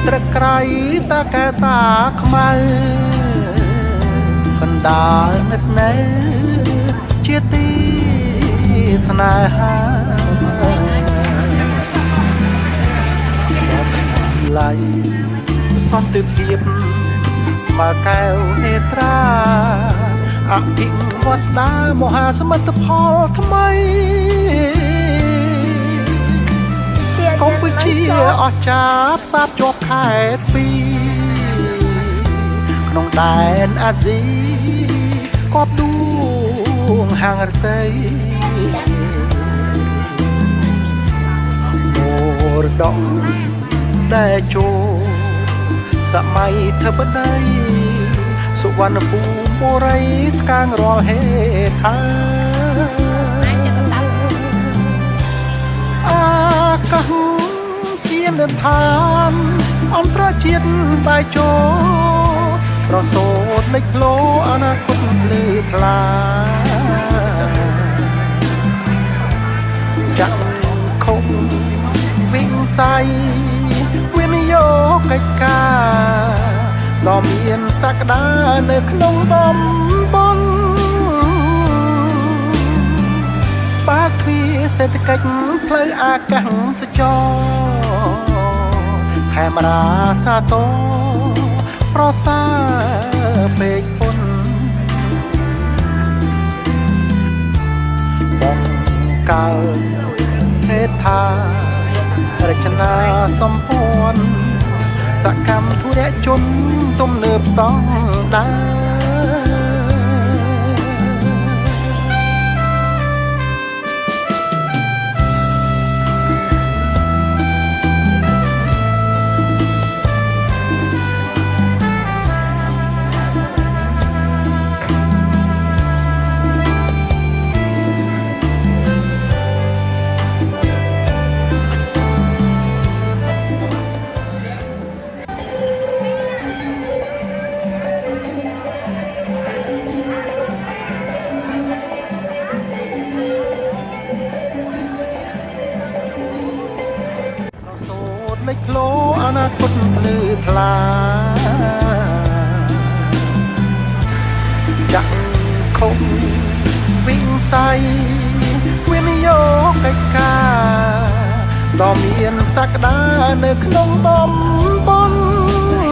ត្រឹកក្រៃតាកែតាខ្មៅកណ្ដាលមិត្តនៅជាទីស្នេហាឡៃសន្តិភាពស្មើកែវនេត្រាអភិវឌ្ឍស្ដារមហាសមិទ្ធផលថ្មីកម្ពុជាអស្ចារ្យផ្សារភ្ជាប់ខេត្តពីរក្នុងដែនអាស៊ីកប់ដួងហាងរតីមរតកដែលចូលសម័យធិបតីសុវណ្ណភូមិបុរីផ្កាងរាល់ហេដ្ឋាអាកាសសៀនឋានអន្តរជាតិបែកចូលប្រសូតលេចធ្លោអនាគតភ្លឺថ្លាចាក់ខុំវិស័យវិនិយោគកិច្ចការដ៏មានសក្តានៅក្នុងតំបន់បាគីសេដ្ឋកិច្ចផ្លូវអាកាសចរខេមរាសាទរប្រសើរពេកពុនបងកើតហេដ្ឋារចនាសម្ព័ន្ធសកម្មធុរជនទំនើបស្តង់ដារលេចធ្លោអនាគតភ្លឺថ្លាចាក់ខុំវិស័យវិនិយោគកិច្ចការដ៏មានសក្តានៅក្នុងតំបន់